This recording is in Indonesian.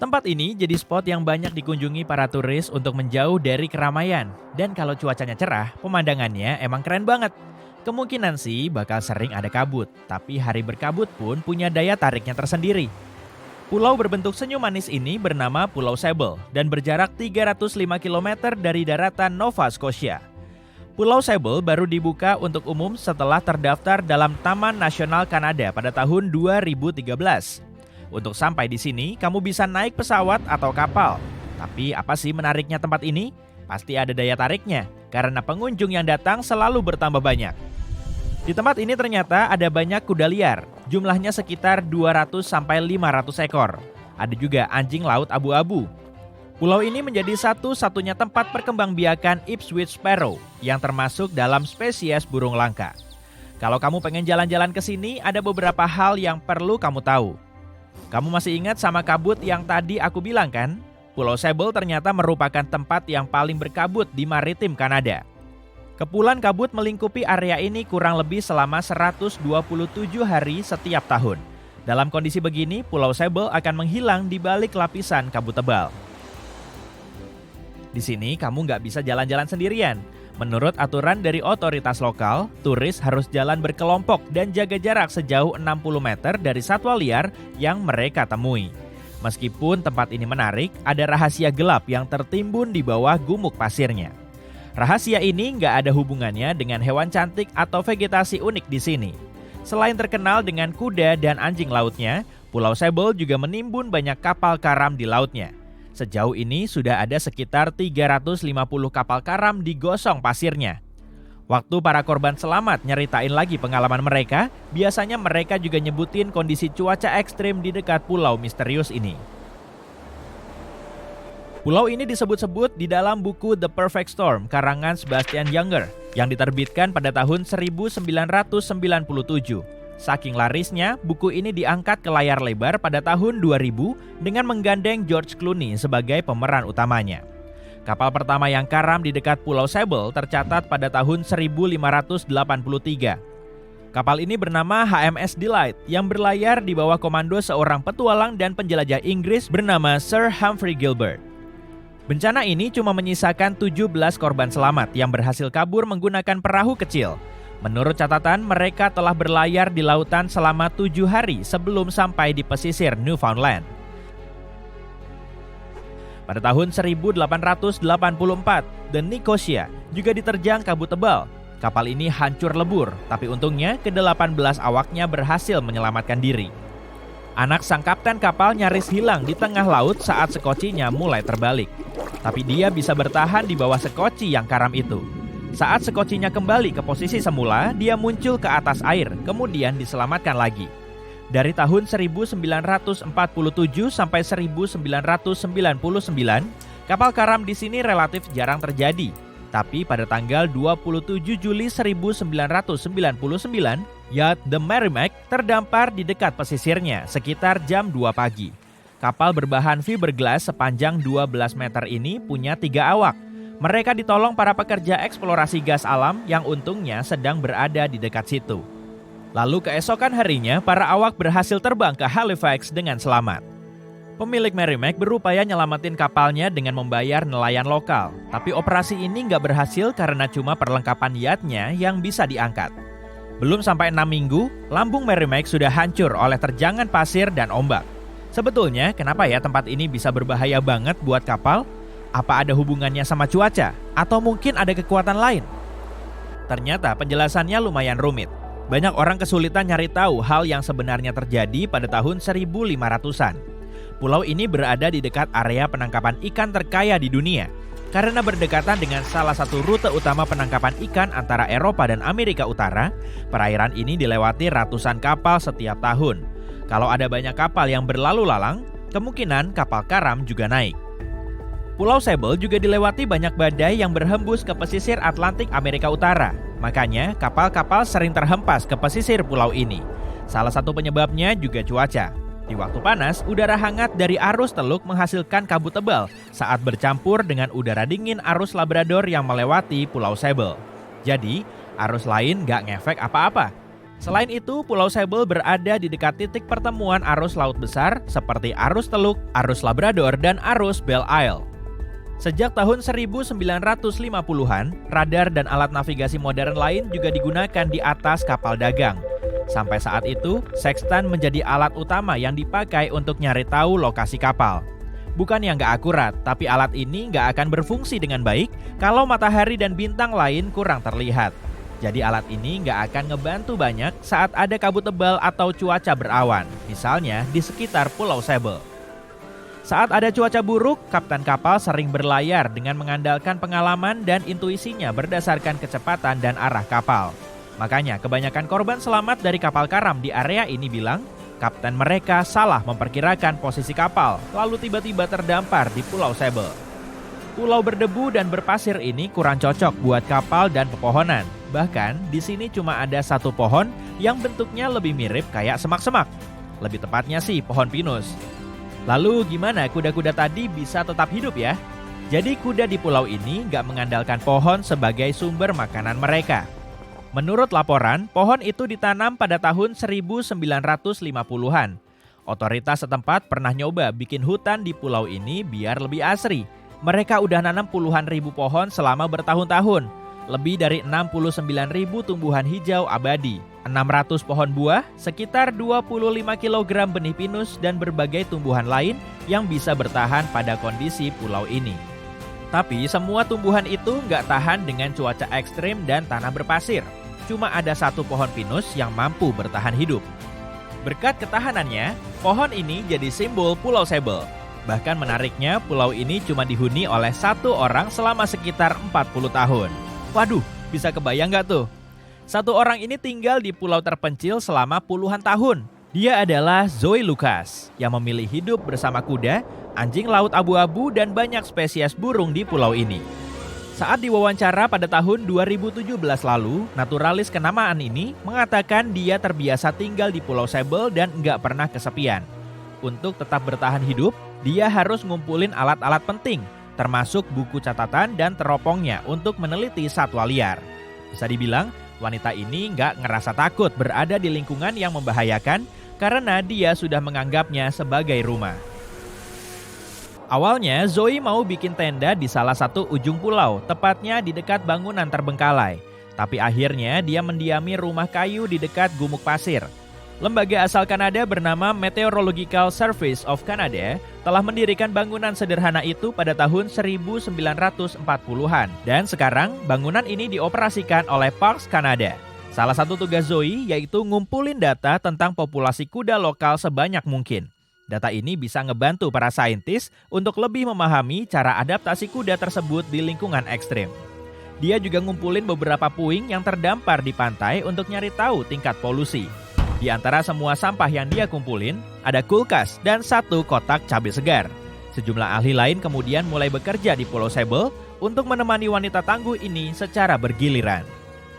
Tempat ini jadi spot yang banyak dikunjungi para turis untuk menjauh dari keramaian. Dan kalau cuacanya cerah, pemandangannya emang keren banget. Kemungkinan sih bakal sering ada kabut, tapi hari berkabut pun punya daya tariknya tersendiri. Pulau berbentuk senyum manis ini bernama Pulau Sable dan berjarak 305 km dari daratan Nova Scotia. Pulau Sable baru dibuka untuk umum setelah terdaftar dalam Taman Nasional Kanada pada tahun 2013. Untuk sampai di sini, kamu bisa naik pesawat atau kapal. Tapi apa sih menariknya tempat ini? Pasti ada daya tariknya, karena pengunjung yang datang selalu bertambah banyak. Di tempat ini ternyata ada banyak kuda liar, jumlahnya sekitar 200-500 ekor. Ada juga anjing laut abu-abu. Pulau ini menjadi satu-satunya tempat perkembangbiakan Ipswich Sparrow yang termasuk dalam spesies burung langka. Kalau kamu pengen jalan-jalan ke sini, ada beberapa hal yang perlu kamu tahu. Kamu masih ingat sama kabut yang tadi aku bilang kan? Pulau Sable ternyata merupakan tempat yang paling berkabut di maritim Kanada. Kepulan kabut melingkupi area ini kurang lebih selama 127 hari setiap tahun. Dalam kondisi begini, Pulau Sable akan menghilang di balik lapisan kabut tebal. Di sini kamu nggak bisa jalan-jalan sendirian. Menurut aturan dari otoritas lokal, turis harus jalan berkelompok dan jaga jarak sejauh 60 meter dari satwa liar yang mereka temui. Meskipun tempat ini menarik, ada rahasia gelap yang tertimbun di bawah gumuk pasirnya. Rahasia ini nggak ada hubungannya dengan hewan cantik atau vegetasi unik di sini. Selain terkenal dengan kuda dan anjing lautnya, Pulau Sable juga menimbun banyak kapal karam di lautnya. Sejauh ini sudah ada sekitar 350 kapal karam digosong pasirnya. Waktu para korban selamat nyeritain lagi pengalaman mereka, biasanya mereka juga nyebutin kondisi cuaca ekstrim di dekat pulau misterius ini. Pulau ini disebut-sebut di dalam buku The Perfect Storm karangan Sebastian Junger yang diterbitkan pada tahun 1997. Saking larisnya, buku ini diangkat ke layar lebar pada tahun 2000 dengan menggandeng George Clooney sebagai pemeran utamanya. Kapal pertama yang karam di dekat Pulau Sable tercatat pada tahun 1583. Kapal ini bernama HMS Delight yang berlayar di bawah komando seorang petualang dan penjelajah Inggris bernama Sir Humphrey Gilbert. Bencana ini cuma menyisakan 17 korban selamat yang berhasil kabur menggunakan perahu kecil. Menurut catatan, mereka telah berlayar di lautan selama 7 hari sebelum sampai di pesisir Newfoundland. Pada tahun 1884, The Nicosia juga diterjang kabut tebal. Kapal ini hancur lebur, tapi untungnya ke-18 awaknya berhasil menyelamatkan diri. Anak sang kapten kapal nyaris hilang di tengah laut saat sekocinya mulai terbalik. Tapi dia bisa bertahan di bawah sekoci yang karam itu. Saat sekocinya kembali ke posisi semula, dia muncul ke atas air, kemudian diselamatkan lagi. Dari tahun 1947 sampai 1999, kapal karam di sini relatif jarang terjadi. Tapi pada tanggal 27 Juli 1999, yacht The Merrimack terdampar di dekat pesisirnya sekitar jam 2 pagi. Kapal berbahan fiberglass sepanjang 12 meter ini punya 3 awak. Mereka ditolong para pekerja eksplorasi gas alam yang untungnya sedang berada di dekat situ. Lalu keesokan harinya, para awak berhasil terbang ke Halifax dengan selamat. Pemilik Merrimack berupaya nyelamatin kapalnya dengan membayar nelayan lokal. Tapi operasi ini nggak berhasil karena cuma perlengkapan yachtnya yang bisa diangkat. Belum sampai 6 minggu, lambung Merrimack sudah hancur oleh terjangan pasir dan ombak. Sebetulnya, kenapa ya tempat ini bisa berbahaya banget buat kapal? Apa ada hubungannya sama cuaca? Atau mungkin ada kekuatan lain? Ternyata penjelasannya lumayan rumit. Banyak orang kesulitan nyari tahu hal yang sebenarnya terjadi pada tahun 1500-an. Pulau ini berada di dekat area penangkapan ikan terkaya di dunia. Karena berdekatan dengan salah satu rute utama penangkapan ikan antara Eropa dan Amerika Utara, perairan ini dilewati ratusan kapal setiap tahun. Kalau ada banyak kapal yang berlalu lalang, kemungkinan kapal karam juga naik. Pulau Sable juga dilewati banyak badai yang berhembus ke pesisir Atlantik Amerika Utara. Makanya kapal-kapal sering terhempas ke pesisir pulau ini. Salah satu penyebabnya juga cuaca. Di waktu panas, udara hangat dari arus teluk menghasilkan kabut tebal saat bercampur dengan udara dingin arus Labrador yang melewati Pulau Sable. Jadi, arus lain nggak ngefek apa-apa. Selain itu, Pulau Sable berada di dekat titik pertemuan arus laut besar seperti arus Teluk, arus Labrador, dan arus Belle Isle. Sejak tahun 1950-an, radar dan alat navigasi modern lain juga digunakan di atas kapal dagang. Sampai saat itu, sextant menjadi alat utama yang dipakai untuk nyari tahu lokasi kapal. Bukan yang nggak akurat, tapi alat ini nggak akan berfungsi dengan baik kalau matahari dan bintang lain kurang terlihat. Jadi alat ini nggak akan ngebantu banyak saat ada kabut tebal atau cuaca berawan, misalnya di sekitar Pulau Sable. Saat ada cuaca buruk, kapten kapal sering berlayar dengan mengandalkan pengalaman dan intuisinya berdasarkan kecepatan dan arah kapal. Makanya kebanyakan korban selamat dari kapal karam di area ini bilang, kapten mereka salah memperkirakan posisi kapal, lalu tiba-tiba terdampar di Pulau Sable. Pulau berdebu dan berpasir ini kurang cocok buat kapal dan pepohonan. Bahkan, di sini cuma ada satu pohon yang bentuknya lebih mirip kayak semak-semak. Lebih tepatnya sih pohon pinus. Lalu gimana kuda-kuda tadi bisa tetap hidup ya? Jadi kuda di pulau ini nggak mengandalkan pohon sebagai sumber makanan mereka. Menurut laporan, pohon itu ditanam pada tahun 1950-an. Otoritas setempat pernah nyoba bikin hutan di pulau ini biar lebih asri. Mereka udah nanam puluhan ribu pohon selama bertahun-tahun. Lebih dari 69.000 tumbuhan hijau abadi, 600 pohon buah, sekitar 25 kg benih pinus dan berbagai tumbuhan lain yang bisa bertahan pada kondisi pulau ini. Tapi semua tumbuhan itu nggak tahan dengan cuaca ekstrim dan tanah berpasir. Cuma ada satu pohon pinus yang mampu bertahan hidup. Berkat ketahanannya, pohon ini jadi simbol Pulau Sable. Bahkan menariknya, pulau ini cuma dihuni oleh satu orang selama sekitar 40 tahun. Waduh, bisa kebayang nggak tuh? Satu orang ini tinggal di pulau terpencil selama puluhan tahun. Dia adalah Zoe Lucas, yang memilih hidup bersama kuda, anjing laut abu-abu, dan banyak spesies burung di pulau ini. Saat diwawancara pada tahun 2017 lalu, naturalis kenamaan ini mengatakan dia terbiasa tinggal di Pulau Sable dan nggak pernah kesepian. Untuk tetap bertahan hidup, dia harus ngumpulin alat-alat penting, termasuk buku catatan dan teropongnya untuk meneliti satwa liar. Bisa dibilang, wanita ini nggak ngerasa takut berada di lingkungan yang membahayakan karena dia sudah menganggapnya sebagai rumah. Awalnya, Zoe mau bikin tenda di salah satu ujung pulau, tepatnya di dekat bangunan terbengkalai. Tapi akhirnya dia mendiami rumah kayu di dekat gumuk pasir. Lembaga asal Kanada bernama Meteorological Service of Canada telah mendirikan bangunan sederhana itu pada tahun 1940-an. Dan sekarang bangunan ini dioperasikan oleh Parks Canada. Salah satu tugas Zoe yaitu ngumpulin data tentang populasi kuda lokal sebanyak mungkin. Data ini bisa ngebantu para saintis untuk lebih memahami cara adaptasi kuda tersebut di lingkungan ekstrim. Dia juga ngumpulin beberapa puing yang terdampar di pantai untuk nyari tahu tingkat polusi. Di antara semua sampah yang dia kumpulin, ada kulkas dan satu kotak cabai segar. Sejumlah ahli lain kemudian mulai bekerja di Pulau Sable untuk menemani wanita tangguh ini secara bergiliran.